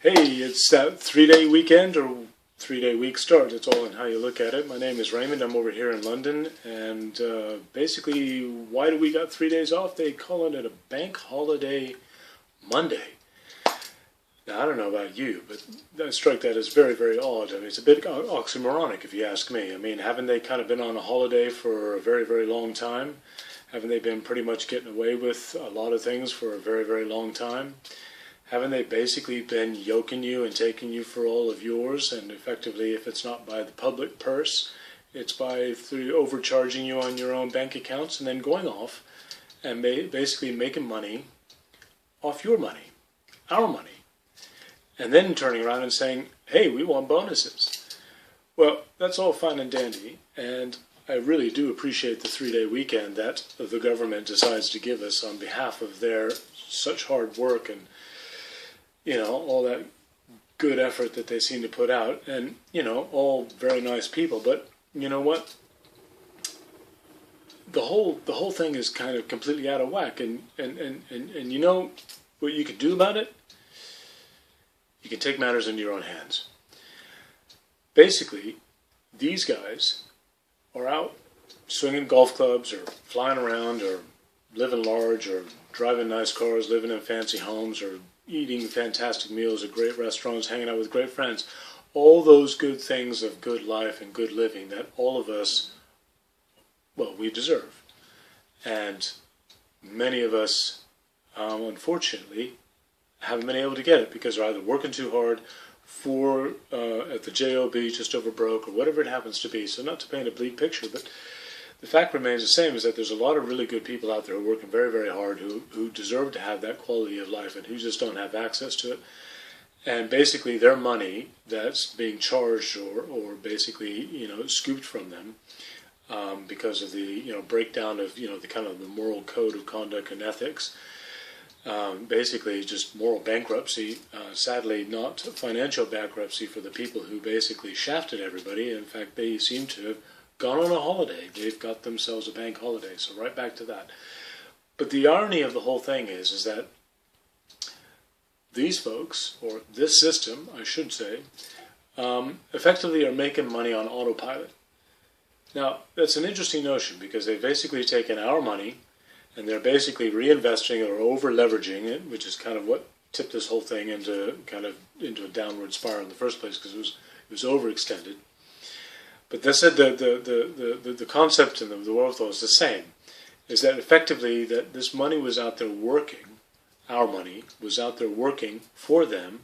Hey, it's that 3-day weekend or 3-day week start. It's all in how you look at it. My name is Raymond. I'm over here in London. And basically, why do we got 3 days off? They call it a bank holiday Monday. Now, I don't know about you, but I strike that as very, very odd. I mean, it's a bit oxymoronic if you ask me. I mean, haven't they kind of been on a holiday for a very, very long time? Haven't they been pretty much getting away with a lot of things for a very, very long time? Haven't they basically been yoking you and taking you for all of yours? And effectively, if it's not by the public purse, it's through overcharging you on your own bank accounts and then going off and basically making money off your money, our money, and then turning around and saying, hey, we want bonuses. Well, that's all fine and dandy, and I really do appreciate the 3-day weekend that the government decides to give us on behalf of their such hard work and all that good effort that they seem to put out, and, all very nice people. But you know what? The whole thing is kind of completely out of whack, and you know what you could do about it? You can take matters into your own hands. Basically, these guys are out swinging golf clubs or flying around or living large or driving nice cars, living in fancy homes, or eating fantastic meals at great restaurants, hanging out with great friends. All those good things of good life and good living that all of us, well, we deserve. And many of us, unfortunately, haven't been able to get it because they're either working too hard at the job, just over broke, or whatever it happens to be. So not to paint a bleak picture, but the fact remains the same, is that there's a lot of really good people out there who are working very, very hard, who deserve to have that quality of life and who just don't have access to it. And basically their money that's being charged or basically, scooped from them because of the, breakdown of, the kind of the moral code of conduct and ethics, basically just moral bankruptcy, sadly not financial bankruptcy for the people who basically shafted everybody. In fact, they seem to have gone on a holiday. They've got themselves a bank holiday. So right back to that. But the irony of the whole thing is that these folks, or this system, I should say, effectively are making money on autopilot. Now, that's an interesting notion because they've basically taken our money and they're basically reinvesting or over-leveraging it, which is kind of what tipped this whole thing into a downward spiral in the first place because it was overextended. But they said the concept and the wherewithal is the same, is that effectively that this money was out there working, our money was out there working for them,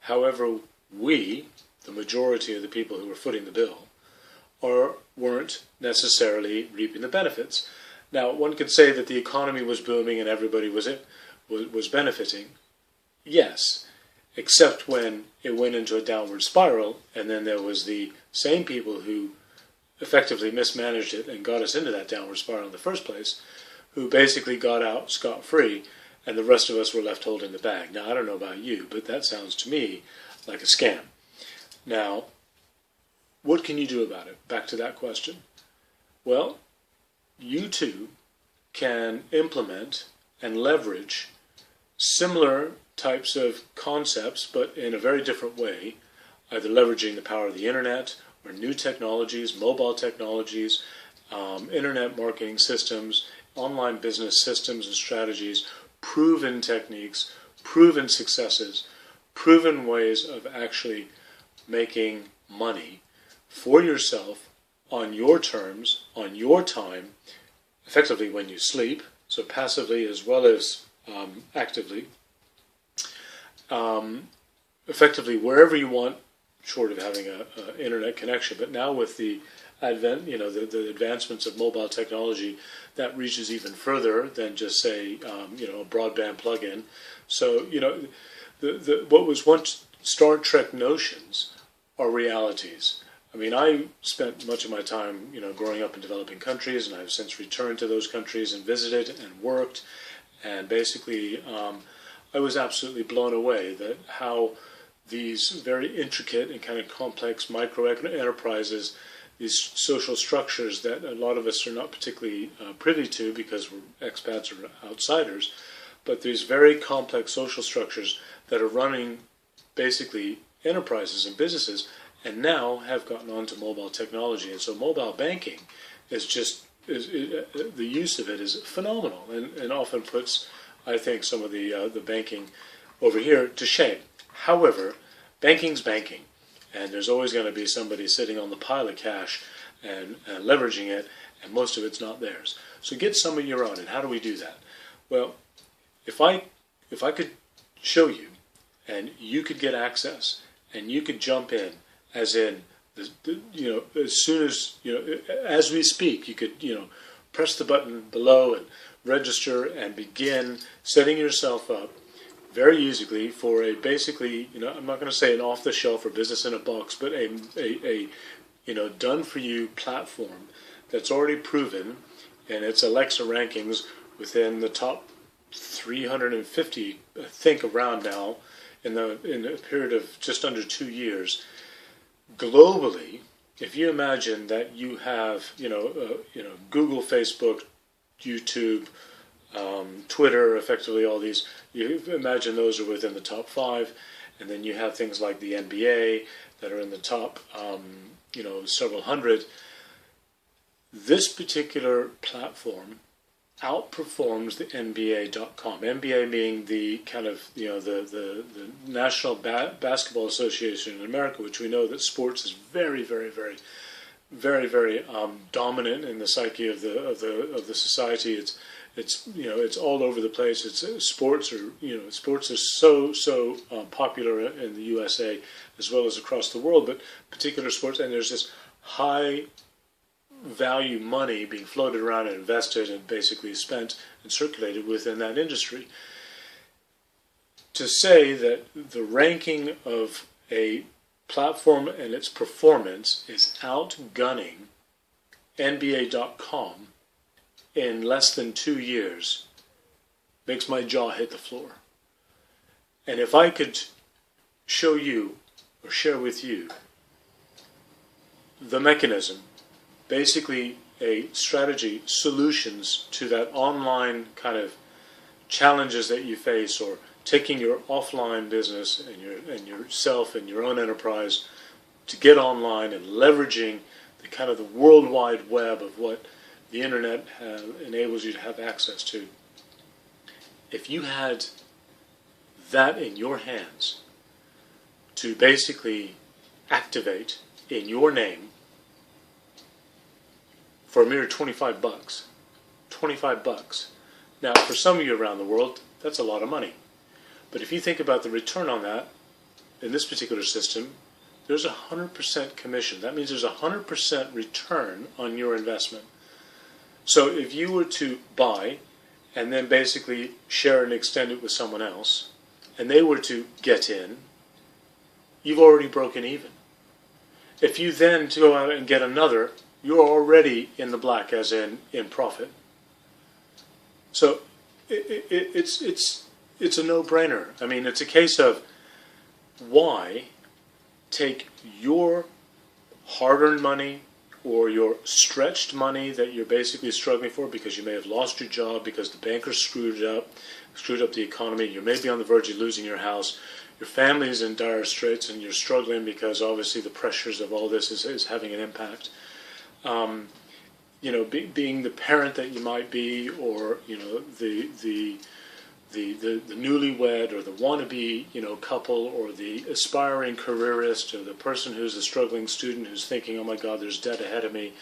however we, the majority of the people who were footing the bill, weren't necessarily reaping the benefits. Now, one could say that the economy was booming and everybody was benefiting. Yes, except when it went into a downward spiral, and then there was the same people who effectively mismanaged it and got us into that downward spiral in the first place, who basically got out scot-free, and the rest of us were left holding the bag. Now, I don't know about you, but that sounds to me like a scam. Now, what can you do about it? Back to that question. Well, you too can implement and leverage similar types of concepts, but in a very different way, either leveraging the power of the internet or new technologies, mobile technologies, internet marketing systems, online business systems and strategies, proven techniques, proven successes, proven ways of actually making money for yourself on your terms, on your time, effectively when you sleep, so passively as well as actively, effectively wherever you want, short of having a internet connection. But now with the advent, the advancements of mobile technology, that reaches even further than just say, a broadband plug-in. So, what was once Star Trek notions are realities. I mean, I spent much of my time, growing up in developing countries, and I've since returned to those countries and visited and worked, and basically I was absolutely blown away that how these very intricate and kind of complex micro enterprises, these social structures that a lot of us are not particularly privy to because we're expats or outsiders, but these very complex social structures that are running basically enterprises and businesses, and now have gotten onto mobile technology. And so mobile banking is just, the use of it is phenomenal, and often puts, I think, some of the banking over here to shame. However, banking's banking, and there's always going to be somebody sitting on the pile of cash and leveraging it, and most of it's not theirs. So get some of your own. And how do we do that? Well, if I could show you, and you could get access, and you could jump in, as in, as soon as, as we speak, you could, press the button below and register and begin setting yourself up very easily for a basically, I'm not going to say an off-the-shelf or business in a box, but a done-for-you platform that's already proven in its Alexa rankings within the top 350, I think, around now, in a period of just under 2 years. Globally, if you imagine that you have, Google, Facebook, YouTube, Twitter, effectively all these, you imagine those are within the top 5, and then you have things like the NBA that are in the top, several hundred. This particular platform outperforms the NBA.com. NBA being the kind of, the National Basketball Association in America, which we know that sports is very, very, very, very, very dominant in the psyche of the society. It's all over the place. Sports are so popular in the USA as well as across the world, but particular sports, and there's this high value money being floated around and invested and basically spent and circulated within that industry. To say that the ranking of a platform and its performance is outgunning NBA.com in less than 2 years makes my jaw hit the floor. And if I could show you or share with you the mechanism, basically a strategy, solutions to that online kind of challenges that you face, or taking your offline business and yourself and your own enterprise to get online and leveraging the kind of the World Wide Web of what the internet enables you to have access to. If you had that in your hands to basically activate in your name for a mere $25. $25. Now, for some of you around the world, that's a lot of money. But if you think about the return on that, in this particular system, there's 100% commission. That means there's 100% return on your investment. So if you were to buy and then basically share and extend it with someone else, and they were to get in, you've already broken even. If you then go out and get another, you're already in the black, as in profit. So it's a no-brainer. I mean, it's a case of why take your hard-earned money or your stretched money that you're basically struggling for because you may have lost your job, because the banker screwed up the economy, you may be on the verge of losing your house, your family is in dire straits and you're struggling because obviously the pressures of all this is having an impact. Being the parent that you might be, or the newlywed or the wannabe couple, or the aspiring careerist, or the person who's a struggling student who's thinking, oh my God, there's debt ahead of me.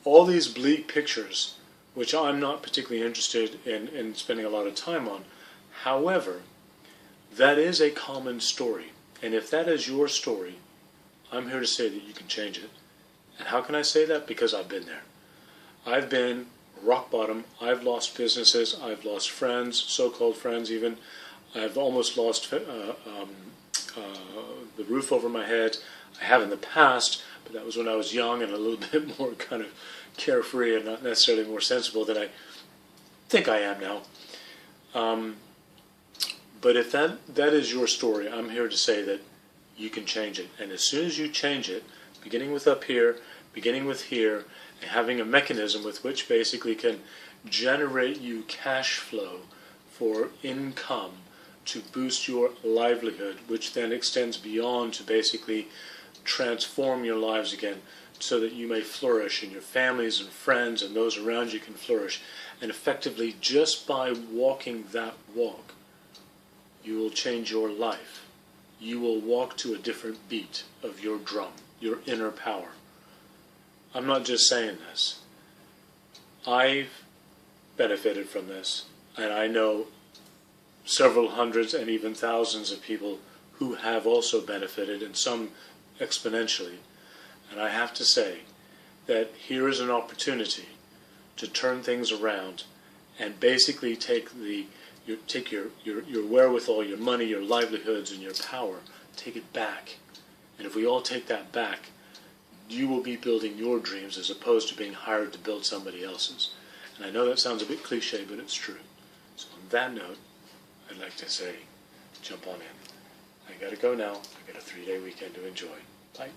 All these bleak pictures, which I'm not particularly interested in spending a lot of time on. However, that is a common story, and if that is your story, I'm here to say that you can change it. And how can I say that? Because I've been there. I've been rock bottom. I've lost businesses. I've lost friends, so-called friends even. I've almost lost the roof over my head. I have in the past, but that was when I was young and a little bit more kind of carefree and not necessarily more sensible than I think I am now. But if that is your story, I'm here to say that you can change it. And as soon as you change it, beginning with up here, beginning with here, and having a mechanism with which basically can generate you cash flow for income to boost your livelihood, which then extends beyond to basically transform your lives again so that you may flourish and your families and friends and those around you can flourish. And effectively, just by walking that walk, you will change your life. You will walk to a different beat of your drum, your inner power. I'm not just saying this. I've benefited from this, and I know several hundreds and even thousands of people who have also benefited, and some exponentially. And I have to say that here is an opportunity to turn things around and basically take your wherewithal, your money, your livelihoods, and your power, take it back. And if we all take that back, you will be building your dreams as opposed to being hired to build somebody else's. And I know that sounds a bit cliche, but it's true. So on that note, I'd like to say, jump on in. I gotta go now. I got a 3-day weekend to enjoy. Bye.